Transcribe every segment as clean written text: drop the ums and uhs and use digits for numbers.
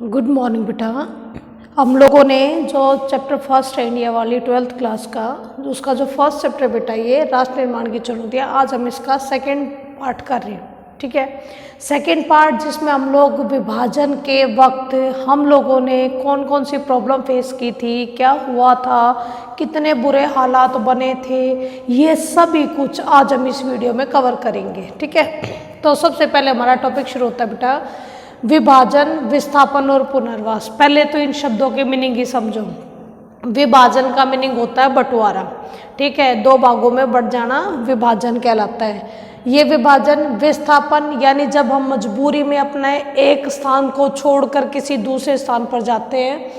Good morning बेटा। हम लोगों ने जो चैप्टर फर्स्ट है इंडिया वाली 12th क्लास का, उसका जो फर्स्ट चैप्टर बेटा ये राष्ट्र निर्माण की चुनौतियाँ, आज हम इसका सेकंड पार्ट कर रहे हैं। ठीक है, सेकंड पार्ट जिसमें हम लोग विभाजन के वक्त हम लोगों ने कौन कौन सी प्रॉब्लम फेस की थी, क्या हुआ था, कितने बुरे हालात बने थे, ये सभी कुछ आज हम इस वीडियो में कवर करेंगे। ठीक है, तो सबसे पहले हमारा टॉपिक शुरू होता है बेटा विभाजन, विस्थापन और पुनर्वास। पहले तो इन शब्दों के मीनिंग ही समझो। विभाजन का मीनिंग होता है बंटवारा। ठीक है, दो भागों में बंट जाना विभाजन कहलाता है। ये विभाजन, विस्थापन यानी जब हम मजबूरी में अपने एक स्थान को छोड़कर किसी दूसरे स्थान पर जाते हैं।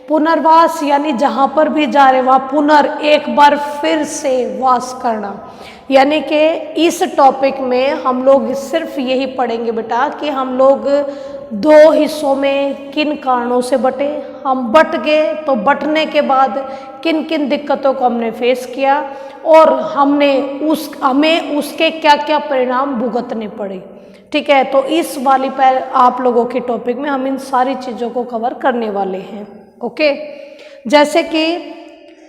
पुनर्वास यानी जहाँ पर भी जा रहे वहाँ पुनर एक बार फिर से वास करना। यानी कि इस टॉपिक में हम लोग सिर्फ यही पढ़ेंगे बेटा कि हम लोग दो हिस्सों में किन कारणों से बटे, हम बट गए तो बटने के बाद किन किन दिक्कतों को हमने फेस किया और हमें उसके क्या क्या परिणाम भुगतने पड़े। ठीक है, तो इस वाली पर आप लोगों के टॉपिक में हम इन सारी चीज़ों को कवर करने वाले हैं। ओके, जैसे कि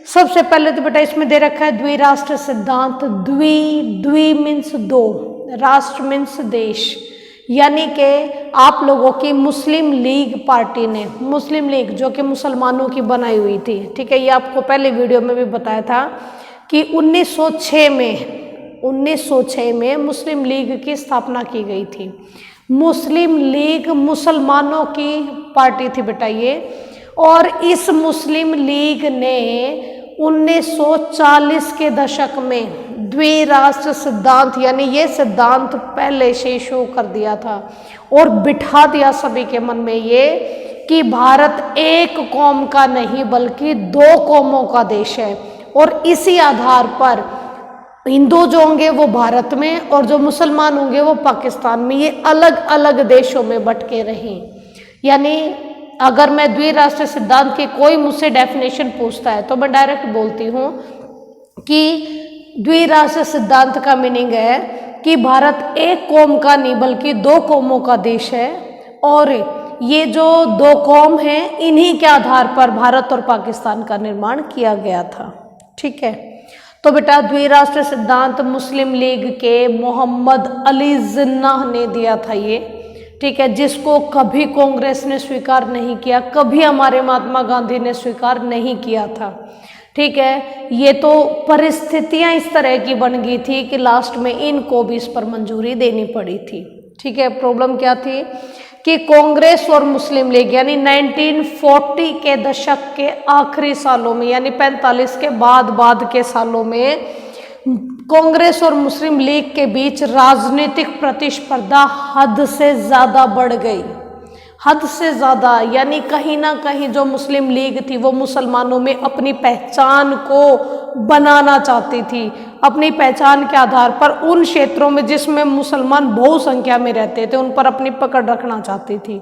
सबसे पहले तो बेटा इसमें दे रखा है द्विराष्ट्र सिद्धांत। द्वि मीन्स दो, राष्ट्र मीन्स देश। यानी कि आप लोगों की मुस्लिम लीग पार्टी ने, मुस्लिम लीग जो कि मुसलमानों की बनाई हुई थी। ठीक है, ये आपको पहले वीडियो में भी बताया था कि 1906 में मुस्लिम लीग की स्थापना की गई थी। मुस्लिम लीग मुसलमानों की पार्टी थी बेटा ये। और इस मुस्लिम लीग ने 1940 के दशक में द्विराष्ट्र सिद्धांत यानी ये सिद्धांत पहले से शो कर दिया था और बिठा दिया सभी के मन में ये कि भारत एक कौम का नहीं बल्कि दो कौमों का देश है। और इसी आधार पर हिंदू जो होंगे वो भारत में और जो मुसलमान होंगे वो पाकिस्तान में, ये अलग अलग देशों में बट के रहें। यानी अगर मैं द्विराष्ट्र सिद्धांत की कोई मुझसे डेफिनेशन पूछता है तो मैं डायरेक्ट बोलती हूँ कि द्विराष्ट्र सिद्धांत का मीनिंग है कि भारत एक कौम का नहीं बल्कि दो कौमों का देश है और ये जो दो कौम हैं इन्हीं के आधार पर भारत और पाकिस्तान का निर्माण किया गया था। ठीक है, तो बेटा द्विराष्ट्र सिद्धांत मुस्लिम लीग के मोहम्मद अली जिन्नाह ने दिया था ये। ठीक है, जिसको कभी कांग्रेस ने स्वीकार नहीं किया, कभी हमारे महात्मा गांधी ने स्वीकार नहीं किया था। ठीक है, ये तो परिस्थितियां इस तरह की बन गई थी कि लास्ट में इनको भी इस पर मंजूरी देनी पड़ी थी। ठीक है, प्रॉब्लम क्या थी कि कांग्रेस और मुस्लिम लीग यानी 1940 के दशक के आखिरी सालों में यानी 45 के बाद के सालों में कांग्रेस और मुस्लिम लीग के बीच राजनीतिक प्रतिस्पर्धा हद से ज़्यादा बढ़ गई। हद से ज़्यादा यानी कहीं ना कहीं जो मुस्लिम लीग थी वो मुसलमानों में अपनी पहचान को बनाना चाहती थी। अपनी पहचान के आधार पर उन क्षेत्रों में जिसमें मुसलमान बहुसंख्या में रहते थे उन पर अपनी पकड़ रखना चाहती थी।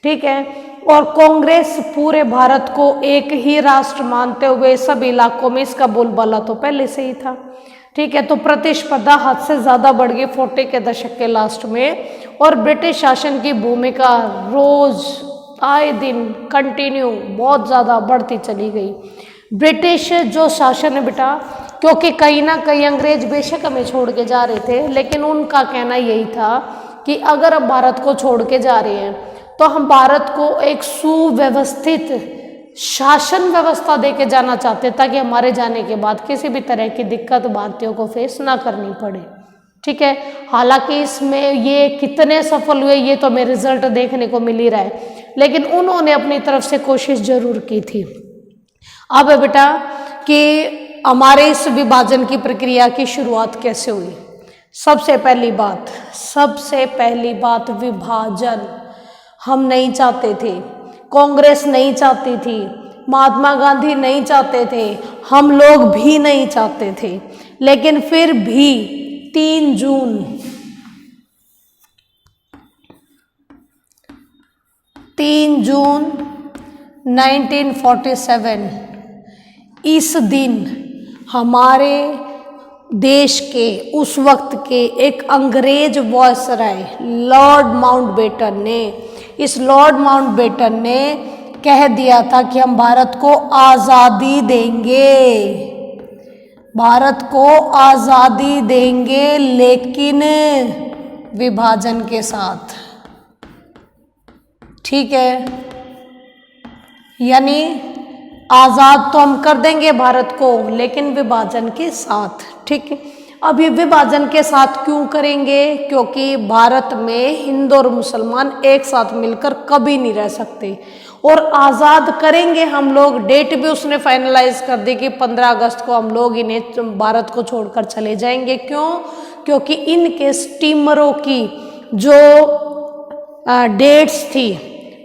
ठीक है, और कांग्रेस पूरे भारत को एक ही राष्ट्र मानते हुए सभी इलाकों में इसका बोलबाला तो पहले से ही था। ठीक है, तो प्रतिस्पर्धा हद से ज़्यादा बढ़ गई 40 के दशक के लास्ट में और ब्रिटिश शासन की भूमिका रोज आए दिन कंटिन्यू बहुत ज़्यादा बढ़ती चली गई। ब्रिटिश जो शासन है बेटा, क्योंकि कहीं ना कहीं अंग्रेज बेशक हमें छोड़ के जा रहे थे लेकिन उनका कहना यही था कि अगर हम भारत को छोड़ के जा रहे हैं तो हम भारत को एक सुव्यवस्थित शासन व्यवस्था देके जाना चाहते ताकि हमारे जाने के बाद किसी भी तरह की दिक्कत भारतीयों को फेस ना करनी पड़े। ठीक है, हालांकि इसमें ये कितने सफल हुए ये तो हमें रिजल्ट देखने को मिल ही रहा है, लेकिन उन्होंने अपनी तरफ से कोशिश जरूर की थी। अब बेटा कि हमारे इस विभाजन की प्रक्रिया की शुरुआत कैसे हुई। सबसे पहली बात विभाजन हम नहीं चाहते थे, कांग्रेस नहीं चाहती थी, महात्मा गांधी नहीं चाहते थे, हम लोग भी नहीं चाहते थे, लेकिन फिर भी 3 जून 1947 इस दिन हमारे देश के उस वक्त के एक अंग्रेज वायसराय लॉर्ड माउंटबेटन ने इस लॉर्ड माउंटबेटन ने कह दिया था कि हम भारत को आज़ादी देंगे, भारत को आज़ादी देंगे, लेकिन विभाजन के साथ। ठीक है, यानी आज़ाद तो हम कर देंगे भारत को, लेकिन विभाजन के साथ। ठीक है, अब ये विभाजन के साथ क्यों करेंगे? क्योंकि भारत में हिंदू और मुसलमान एक साथ मिलकर कभी नहीं रह सकते, और आज़ाद करेंगे हम लोग। डेट भी उसने फाइनलाइज कर दी कि 15 अगस्त को हम लोग इन्हें भारत को छोड़कर चले जाएंगे। क्यों? क्योंकि इनके स्टीमरों की जो डेट्स थी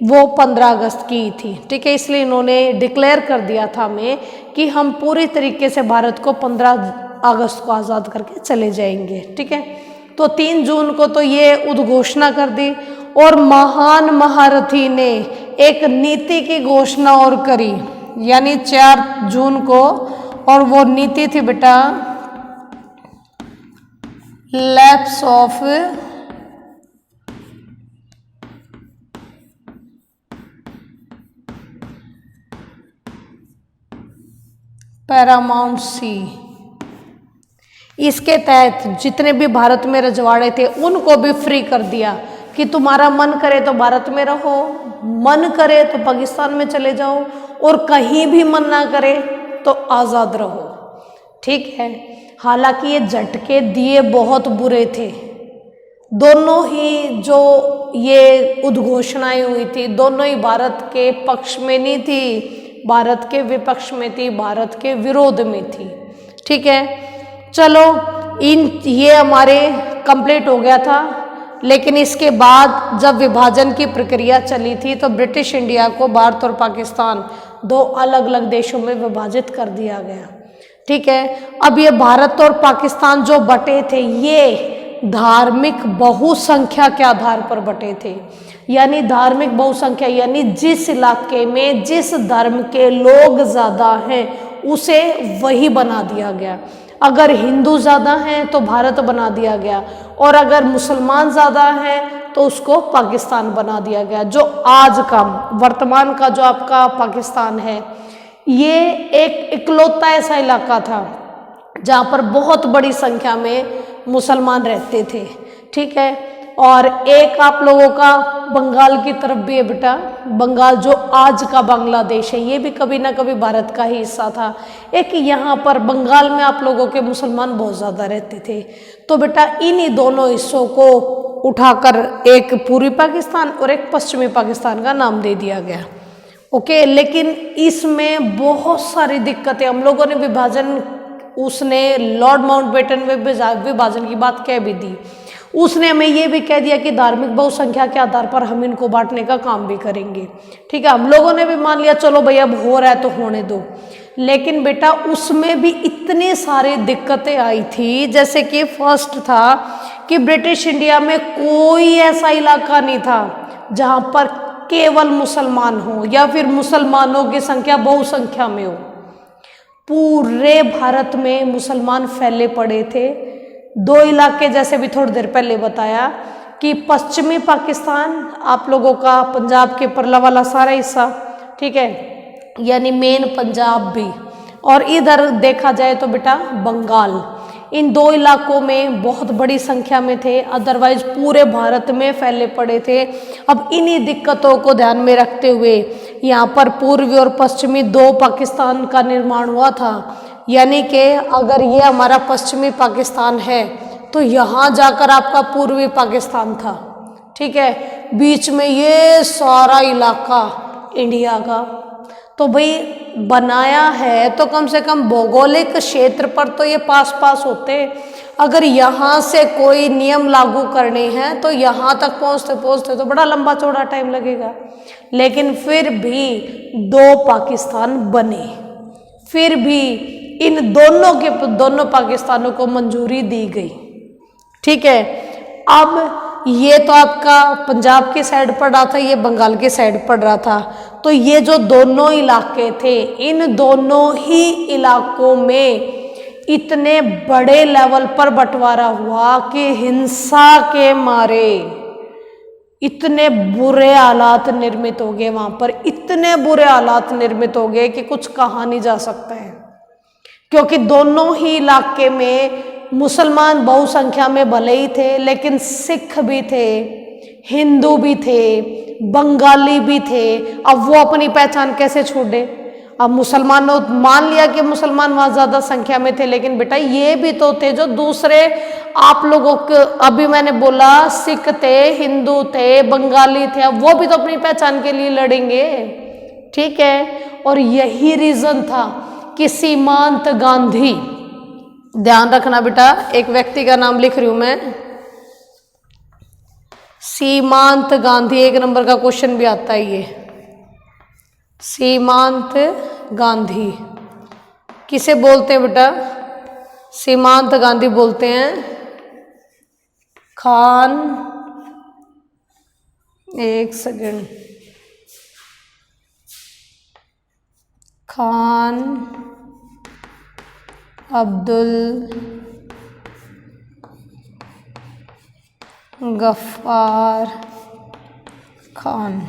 वो 15 अगस्त की थी। ठीक है, इसलिए इन्होंने डिक्लेयर कर दिया था हमें कि हम पूरी तरीके से भारत को 15 अगस्त को आज़ाद करके चले जाएंगे। ठीक है, तो 3 जून को तो ये उद्घोषणा कर दी, और महान महारथी ने एक नीति की घोषणा और करी, यानी 4 जून को, और वो नीति थी बेटा लैप्स ऑफ पैरामाउंट सी। इसके तहत जितने भी भारत में रजवाड़े थे उनको भी फ्री कर दिया कि तुम्हारा मन करे तो भारत में रहो, मन करे तो पाकिस्तान में चले जाओ, और कहीं भी मन ना करे तो आज़ाद रहो। ठीक है, हालांकि ये झटके दिए बहुत बुरे थे। दोनों ही जो ये उद्घोषणाएं हुई थी, दोनों ही भारत के पक्ष में नहीं थी, भारत के विपक्ष में थी, भारत के विरोध में थी। ठीक है, चलो ये हमारे कंप्लीट हो गया था। लेकिन इसके बाद जब विभाजन की प्रक्रिया चली थी तो ब्रिटिश इंडिया को भारत और पाकिस्तान 2 अलग अलग देशों में विभाजित कर दिया गया। ठीक है, अब ये भारत और पाकिस्तान जो बटे थे ये धार्मिक बहुसंख्या के आधार पर बटे थे। यानी धार्मिक बहुसंख्या यानी जिस इलाके में जिस धर्म के लोग ज़्यादा हैं उसे वही बना दिया गया। अगर हिंदू ज़्यादा हैं तो भारत बना दिया गया, और अगर मुसलमान ज़्यादा हैं तो उसको पाकिस्तान बना दिया गया। जो आज का वर्तमान का जो आपका पाकिस्तान है, ये एक इकलौता ऐसा इलाका था जहाँ पर बहुत बड़ी संख्या में मुसलमान रहते थे। ठीक है, और एक आप लोगों का बंगाल की तरफ भी है बेटा, बंगाल जो आज का बांग्लादेश है, ये भी कभी ना कभी भारत का ही हिस्सा था। एक यहाँ पर बंगाल में आप लोगों के मुसलमान बहुत ज़्यादा रहते थे। तो बेटा इन्हीं दोनों हिस्सों को उठाकर एक पूर्वी पाकिस्तान और एक पश्चिमी पाकिस्तान का नाम दे दिया गया। ओके, लेकिन इसमें बहुत सारी दिक्कतें, हम लोगों ने विभाजन, उसने लॉर्ड माउंटबेटन में विभाजन की बात कह भी दी, उसने हमें ये भी कह दिया कि धार्मिक बहुसंख्या के आधार पर हम इनको बांटने का काम भी करेंगे। ठीक है, हम लोगों ने भी मान लिया चलो भैया अब हो रहा है तो होने दो। लेकिन बेटा उसमें भी इतनी सारी दिक्कतें आई थी, जैसे कि फर्स्ट था कि ब्रिटिश इंडिया में कोई ऐसा इलाका नहीं था जहाँ पर केवल मुसलमान हो या फिर मुसलमानों की संख्या बहुसंख्या में हो। पूरे भारत में मुसलमान फैले पड़े थे। 2 इलाके जैसे भी थोड़ी देर पहले बताया कि पश्चिमी पाकिस्तान, आप लोगों का पंजाब के परला वाला सारा हिस्सा, ठीक है, यानी मेन पंजाब भी, और इधर देखा जाए तो बेटा बंगाल, इन 2 इलाकों में बहुत बड़ी संख्या में थे। अदरवाइज पूरे भारत में फैले पड़े थे। अब इन्हीं दिक्कतों को ध्यान में रखते हुए यहाँ पर पूर्वी और पश्चिमी 2 पाकिस्तान का निर्माण हुआ था। यानी कि अगर ये हमारा पश्चिमी पाकिस्तान है तो यहाँ जाकर आपका पूर्वी पाकिस्तान था। ठीक है, बीच में ये सारा इलाका इंडिया का। तो भाई बनाया है तो कम से कम भौगोलिक क्षेत्र पर तो ये पास पास होते। अगर यहाँ से कोई नियम लागू करने हैं तो यहाँ तक पहुँचते पहुँचते तो बड़ा लंबा चौड़ा टाइम लगेगा। लेकिन फिर भी 2 पाकिस्तान बने, फिर भी इन दोनों पाकिस्तानों को मंजूरी दी गई। ठीक है, अब ये तो आपका पंजाब की साइड पड़ रहा था, ये बंगाल की साइड पड़ रहा था। तो ये जो दोनों इलाके थे, इन दोनों ही इलाकों में इतने बड़े लेवल पर बंटवारा हुआ कि हिंसा के मारे इतने बुरे हालात निर्मित हो गए वहां पर, इतने बुरे हालात निर्मित हो गए कि कुछ कहा नहीं जा सकता है। क्योंकि दोनों ही इलाके में मुसलमान बहुसंख्या में भले ही थे, लेकिन सिख भी थे, हिंदू भी थे, बंगाली भी थे। अब वो अपनी पहचान कैसे छोड़े? अब मुसलमानों मान लिया कि मुसलमान वहां ज्यादा संख्या में थे, लेकिन बेटा ये भी तो थे जो दूसरे आप लोगों के, अभी मैंने बोला सिख थे, हिंदू थे, बंगाली थे, अब वो भी तो अपनी पहचान के लिए लड़ेंगे। ठीक है, और यही रीजन था कि सीमांत गांधी, ध्यान रखना बेटा, एक व्यक्ति का नाम लिख रही हूं मैं, सीमांत गांधी, 1 नंबर का क्वेश्चन भी आता है ये। सीमांत गांधी किसे बोलते हैं बेटा? सीमांत गांधी बोलते हैं खान, एक सेकंड, खान अब्दुल गफ्फार खान।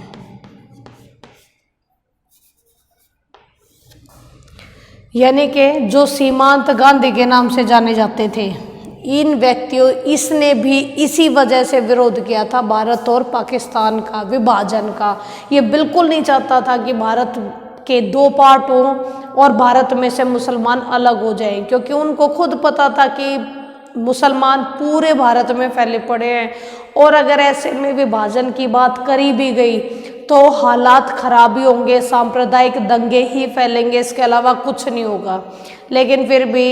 यानी कि जो सीमांत गांधी के नाम से जाने जाते थे, इन व्यक्तियों, इसने भी इसी वजह से विरोध किया था भारत और पाकिस्तान का विभाजन का। ये बिल्कुल नहीं चाहता था कि भारत के 2 पार्ट हों और भारत में से मुसलमान अलग हो जाएं, क्योंकि उनको खुद पता था कि मुसलमान पूरे भारत में फैले पड़े हैं, और अगर ऐसे में विभाजन की बात करी भी गई तो हालात खराब ही होंगे, सांप्रदायिक दंगे ही फैलेंगे, इसके अलावा कुछ नहीं होगा। लेकिन फिर भी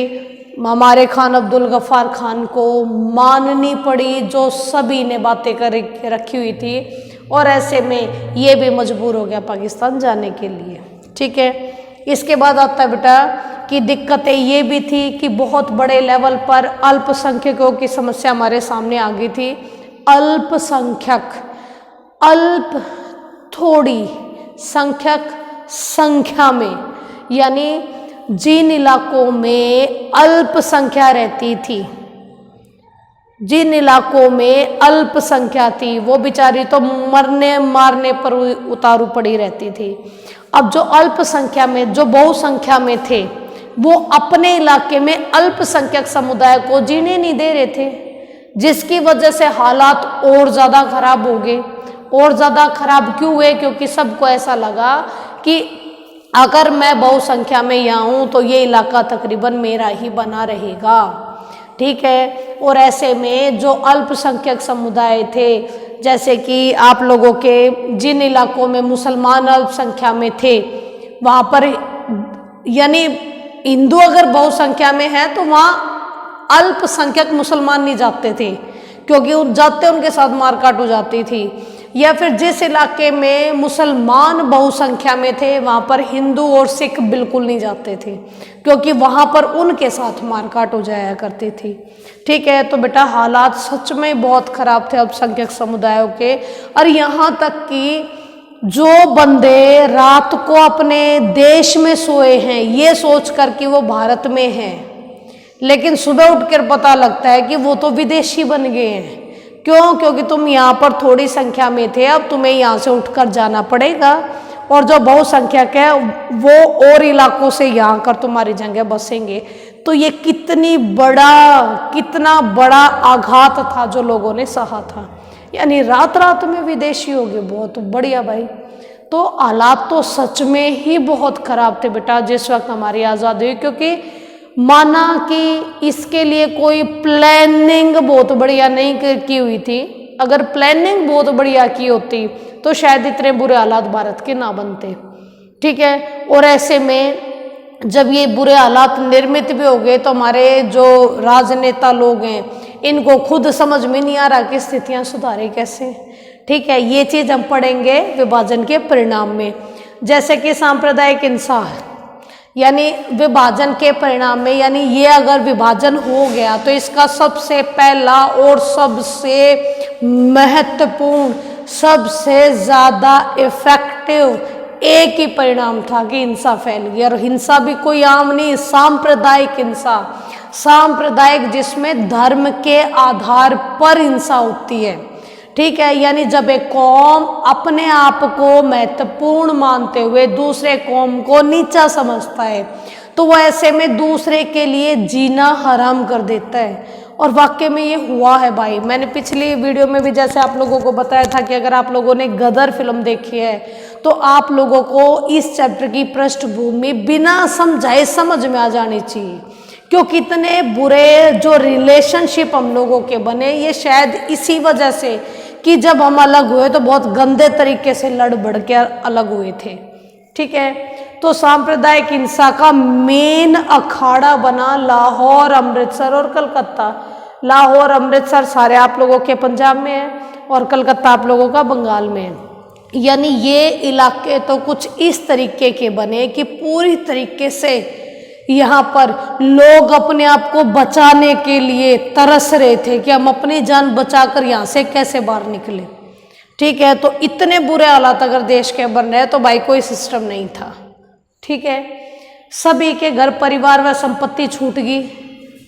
हमारे खान अब्दुल गफ्फार खान को माननी पड़ी, जो सभी ने बातें कर रखी हुई थी, और ऐसे में ये भी मजबूर हो गया पाकिस्तान जाने के लिए। ठीक है, इसके बाद आता है बेटा कि दिक्कतें ये भी थी कि बहुत बड़े लेवल पर अल्पसंख्यकों की समस्या हमारे सामने आ गई थी। अल्पसंख्यक, अल्प थोड़ी, संख्यक संख्या में, यानी जिन इलाकों में अल्पसंख्या रहती थी, जिन इलाकों में अल्पसंख्या थी, वो बेचारी तो मरने मारने पर उतारू पड़ी रहती थी। अब जो अल्पसंख्या में, जो बहुसंख्या में थे, वो अपने इलाके में अल्पसंख्यक समुदाय को जीने नहीं दे रहे थे, जिसकी वजह से हालात और ज़्यादा खराब हो गए। और ज़्यादा खराब क्यों हुए? क्योंकि सबको ऐसा लगा कि अगर मैं बहुसंख्या में यहाँ हूँ तो ये इलाका तकरीबन मेरा ही बना रहेगा। ठीक है, और ऐसे में जो अल्पसंख्यक समुदाय थे, जैसे कि आप लोगों के जिन इलाकों में मुसलमान अल्पसंख्या में थे, वहाँ पर यानी हिंदू अगर बहुसंख्या में है तो वहाँ अल्पसंख्यक मुसलमान नहीं जाते थे, क्योंकि जाते उनके साथ मारकाट हो जाती थी। या फिर जिस इलाके में मुसलमान बहुसंख्या में थे, वहाँ पर हिंदू और सिख बिल्कुल नहीं जाते थे, क्योंकि वहाँ पर उनके साथ मारकाट हो जाया करती थी। ठीक है, तो बेटा हालात सच में बहुत ख़राब थे अल्पसंख्यक समुदायों के। और यहाँ तक कि जो बंदे रात को अपने देश में सोए हैं ये सोच कर कि वो भारत में हैं, लेकिन सुबह उठकर पता लगता है कि वो तो विदेशी बन गए हैं। क्यों? क्योंकि तुम यहाँ पर थोड़ी संख्या में थे, अब तुम्हें यहाँ से उठकर जाना पड़ेगा, और जो बहुसंख्यक है वो और इलाकों से यहाँ आकर तुम्हारी जगह बसेंगे। तो ये कितना बड़ा आघात था जो लोगों ने सहा था। यानी रात रात में विदेशी हो गए, बहुत बढ़िया भाई। तो हालात तो सच में ही बहुत खराब थे बेटा जिस वक्त हमारी आज़ादी हुई, क्योंकि माना कि इसके लिए कोई प्लानिंग बहुत बढ़िया नहीं की हुई थी। अगर प्लानिंग बहुत बढ़िया की होती तो शायद इतने बुरे हालात भारत के ना बनते। ठीक है, और ऐसे में जब ये बुरे हालात निर्मित भी हो गए तो हमारे जो राजनेता लोग हैं इनको खुद समझ में नहीं आ रहा कि स्थितियां सुधारे कैसे। ठीक है, ये चीज़ हम पढ़ेंगे विभाजन के परिणाम में। जैसे कि सांप्रदायिक इंसाफ, यानी विभाजन के परिणाम में, यानी ये अगर विभाजन हो गया तो इसका सबसे पहला और सबसे महत्वपूर्ण, सबसे ज़्यादा इफेक्टिव एक ही परिणाम था कि हिंसा फैल गई। और हिंसा भी कोई आम नहीं, सांप्रदायिक हिंसा, सांप्रदायिक जिसमें धर्म के आधार पर हिंसा होती है। ठीक है, यानी जब एक कौम अपने आप को महत्वपूर्ण मानते हुए दूसरे कौम को नीचा समझता है तो वो ऐसे में दूसरे के लिए जीना हराम कर देता है। और वाकई में ये हुआ है भाई। मैंने पिछली वीडियो में भी जैसे आप लोगों को बताया था कि अगर आप लोगों ने गदर फिल्म देखी है तो आप लोगों को इस चैप्टर की पृष्ठभूमि बिना समझाए समझ में आ जानी चाहिए, क्योंकि इतने बुरे जो रिलेशनशिप हम लोगों के बने ये शायद इसी वजह से कि जब हम अलग हुए तो बहुत गंदे तरीके से लड़ बढ़ के अलग हुए थे। ठीक है, तो सांप्रदायिक हिंसा का मेन अखाड़ा बना लाहौर, अमृतसर और कलकत्ता। लाहौर, अमृतसर सारे आप लोगों के पंजाब में है और कलकत्ता आप लोगों का बंगाल में है। यानी ये इलाके तो कुछ इस तरीके के बने कि पूरी तरीके से यहाँ पर लोग अपने आप को बचाने के लिए तरस रहे थे कि हम अपनी जान बचाकर यहाँ से कैसे बाहर निकले। ठीक है, तो इतने बुरे हालात अगर देश के बन रहे तो भाई कोई सिस्टम नहीं था। ठीक है, सभी के घर परिवार व संपत्ति छूट गई,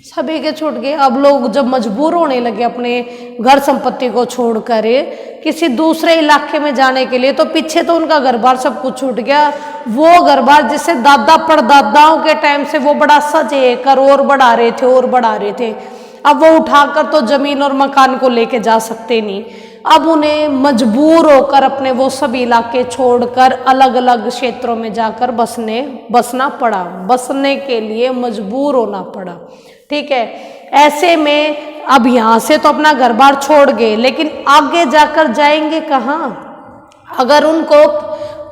सभी के छूट गए। अब लोग जब मजबूर होने लगे अपने घर संपत्ति को छोड़कर किसी दूसरे इलाके में जाने के लिए, तो पीछे तो उनका घर बार सब कुछ छूट गया। वो घर बार जिससे दादा परदादाओं के टाइम से वो बड़ा सजे कर और बढ़ा रहे थे और बढ़ा रहे थे, अब वो उठाकर तो जमीन और मकान को लेके जा सकते नहीं। अब उन्हें मजबूर होकर अपने वो सभी इलाके छोड़कर अलग अलग क्षेत्रों में जाकर बसना पड़ा, बसने के लिए मजबूर होना पड़ा। ठीक है, ऐसे में अब यहाँ से तो अपना घर बार छोड़ गए, लेकिन आगे जाकर जाएंगे कहाँ? अगर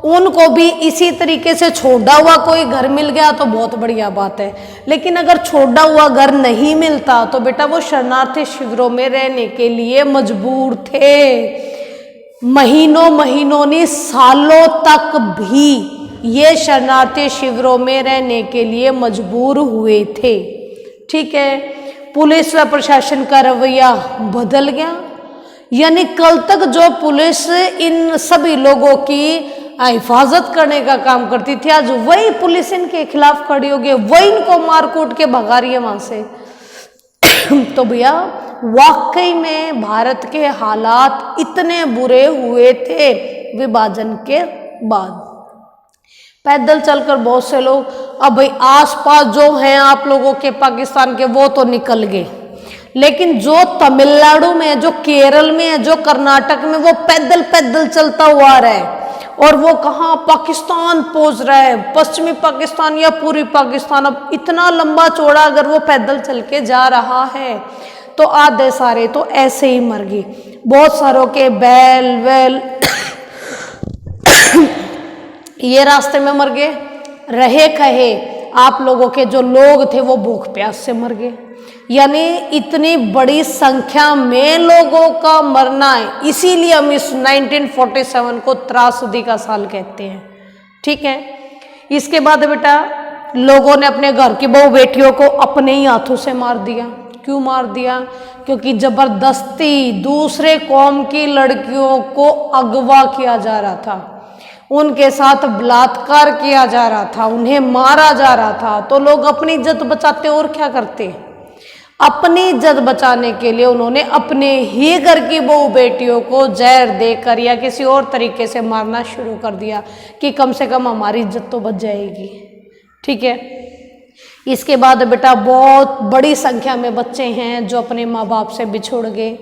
उनको भी इसी तरीके से छोड़ा हुआ कोई घर मिल गया तो बहुत बढ़िया बात है, लेकिन अगर छोड़ा हुआ घर नहीं मिलता तो बेटा वो शरणार्थी शिविरों में रहने के लिए मजबूर थे। महीनों नहीं, सालों तक भी ये शरणार्थी शिविरों में रहने के लिए मजबूर हुए थे। ठीक है, पुलिस व प्रशासन का रवैया बदल गया, यानी कल तक जो पुलिस इन सभी लोगों की हिफाजत करने का काम करती थी, आज वही पुलिस इनके खिलाफ खड़ी हो गई, वही इनको मार कूट के भगा रही है वहां से। तो भैया वाकई में भारत के हालात इतने बुरे हुए थे विभाजन के बाद। पैदल चलकर बहुत से लोग, अब भाई आसपास जो हैं आप लोगों के पाकिस्तान के वो तो निकल गए, लेकिन जो तमिलनाडु में, जो केरल में, जो कर्नाटक में, वो पैदल पैदल चलता हुआ आ रहा है। और वो कहाँ? पाकिस्तान पहुंच रहा है, पश्चिमी पाकिस्तान या पूर्वी पाकिस्तान। अब इतना लंबा चौड़ा अगर वो पैदल चल के जा रहा है तो आधे सारे तो ऐसे ही मर गए, बहुत सारों के बैल वेल ये रास्ते में मर गए। रहे कहे आप लोगों के जो लोग थे वो भूख प्यास से मर गए। यानी इतनी बड़ी संख्या में लोगों का मरना है, इसीलिए हम इस 1947 को त्रासदी का साल कहते हैं। ठीक है, इसके बाद बेटा लोगों ने अपने घर की बहू बेटियों को अपने ही हाथों से मार दिया। क्यों मार दिया? क्योंकि जबरदस्ती दूसरे कौम की लड़कियों को अगवा किया जा रहा था, उनके साथ बलात्कार किया जा रहा था, उन्हें मारा जा रहा था। तो लोग अपनी इज्जत बचाते और क्या करते? अपनी इज्जत बचाने के लिए उन्होंने अपने ही घर की बहू बेटियों को जहर देकर या किसी और तरीके से मारना शुरू कर दिया कि कम से कम हमारी इज्जत तो बच जाएगी। ठीक है, इसके बाद बेटा बहुत बड़ी संख्या में बच्चे हैं जो अपने माँ बाप से बिछुड़ गए।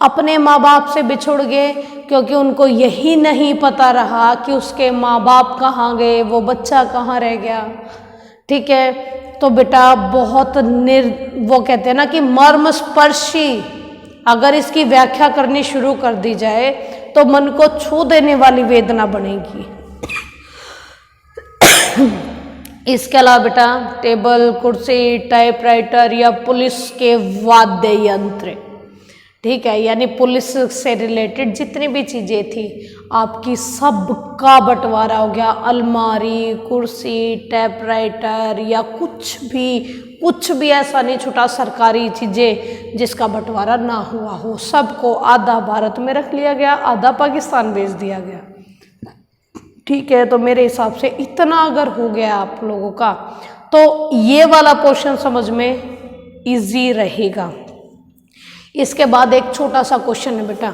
अपने माँ बाप से बिछुड़ गए क्योंकि उनको यही नहीं पता रहा कि उसके माँ बाप कहाँ गए, वो बच्चा कहाँ रह गया। ठीक है, तो बेटा बहुत वो कहते हैं ना कि मर्मस्पर्शी, अगर इसकी व्याख्या करनी शुरू कर दी जाए तो मन को छू देने वाली वेदना बनेगी। इसके अलावा बेटा टेबल, कुर्सी, टाइपराइटर या पुलिस के वाद्य यंत्र, ठीक है, यानी पुलिस से रिलेटेड जितनी भी चीज़ें थी आपकी सबका बंटवारा हो गया। अलमारी, कुर्सी, टाइपराइटर या कुछ भी ऐसा नहीं छूटा सरकारी चीज़ें जिसका बंटवारा ना हुआ हो। सबको आधा भारत में रख लिया गया, आधा पाकिस्तान भेज दिया गया। ठीक है, तो मेरे हिसाब से इतना अगर हो गया आप लोगों का तो ये वाला पोर्शन समझ में इजी रहेगा। इसके बाद एक छोटा सा क्वेश्चन है बेटा,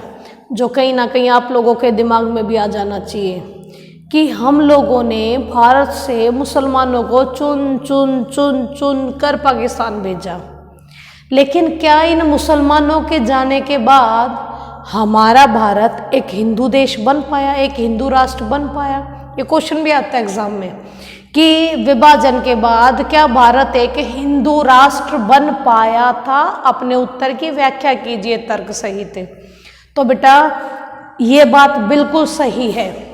जो कहीं ना कहीं आप लोगों के दिमाग में भी आ जाना चाहिए कि हम लोगों ने भारत से मुसलमानों को चुन चुन चुन चुन कर पाकिस्तान भेजा, लेकिन क्या इन मुसलमानों के जाने के बाद हमारा भारत एक हिंदू देश बन पाया, एक हिंदू राष्ट्र बन पाया? ये क्वेश्चन भी आता है एग्जाम में कि विभाजन के बाद क्या भारत एक हिंदू राष्ट्र बन पाया था? अपने उत्तर की व्याख्या कीजिए तर्क सहित। तो बेटा ये बात बिल्कुल सही है,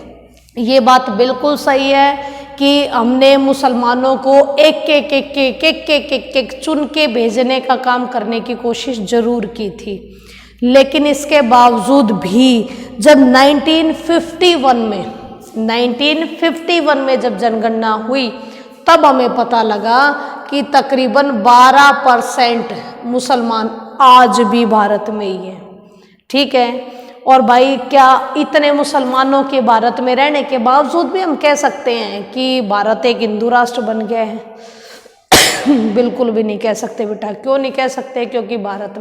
ये बात बिल्कुल सही है कि हमने मुसलमानों को एक चुन के भेजने का काम करने की कोशिश जरूर की थी, लेकिन इसके बावजूद भी जब 1951 में जब जनगणना हुई तब हमें पता लगा कि तकरीबन 12% मुसलमान आज भी भारत में ही है। ठीक है, और भाई क्या इतने मुसलमानों के भारत में रहने के बावजूद भी हम कह सकते हैं कि भारत एक हिंदू राष्ट्र बन गया है? बिल्कुल भी नहीं कह सकते बेटा। क्यों नहीं कह सकते? क्योंकि भारत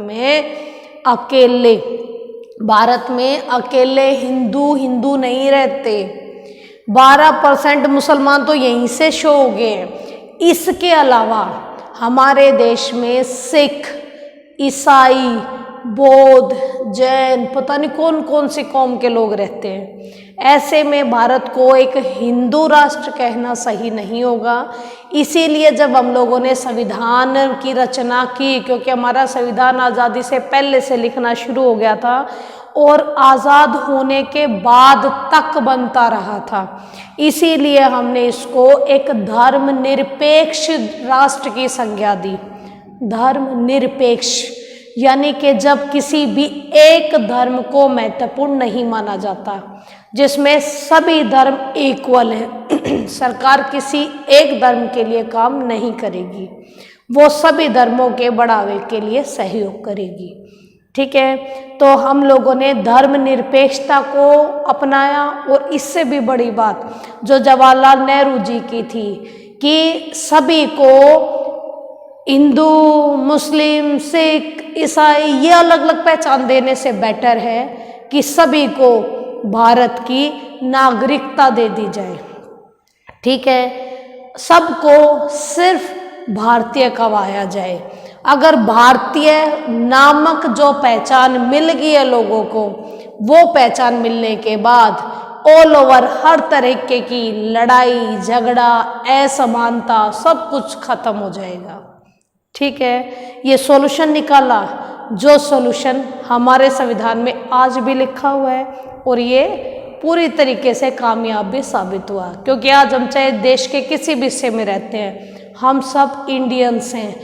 में अकेले हिंदू नहीं रहते। 12% मुसलमान तो यहीं से शो हो गए हैं। इसके अलावा हमारे देश में सिख, ईसाई, बौद्ध, जैन, पता नहीं कौन कौन सी कौम के लोग रहते हैं। ऐसे में भारत को एक हिंदू राष्ट्र कहना सही नहीं होगा। इसीलिए जब हम लोगों ने संविधान की रचना की, क्योंकि हमारा संविधान आज़ादी से पहले से लिखना शुरू हो गया था और आज़ाद होने के बाद तक बनता रहा था, इसीलिए हमने इसको एक धर्मनिरपेक्ष राष्ट्र की संज्ञा दी। धर्मनिरपेक्ष यानी कि जब किसी भी एक धर्म को महत्वपूर्ण नहीं माना जाता, जिसमें सभी धर्म इक्वल हैं। सरकार किसी एक धर्म के लिए काम नहीं करेगी, वो सभी धर्मों के बढ़ावे के लिए सहयोग करेगी। ठीक है, तो हम लोगों ने धर्मनिरपेक्षता को अपनाया। और इससे भी बड़ी बात जो जवाहरलाल नेहरू जी की थी कि सभी को हिंदू, मुस्लिम, सिख, ईसाई ये अलग अलग पहचान देने से बेटर है कि सभी को भारत की नागरिकता दे दी जाए। ठीक है, सबको सिर्फ भारतीय कहवाया जाए। अगर भारतीय नामक जो पहचान मिल गई है लोगों को, वो पहचान मिलने के बाद ऑल ओवर हर तरीके की लड़ाई झगड़ा, असमानता सब कुछ खत्म हो जाएगा। ठीक है, ये सॉल्यूशन निकाला, जो सॉल्यूशन हमारे संविधान में आज भी लिखा हुआ है और ये पूरी तरीके से कामयाब भी साबित हुआ। क्योंकि आज हम चाहे देश के किसी भी हिस्से में रहते हैं, हम सब इंडियंस हैं,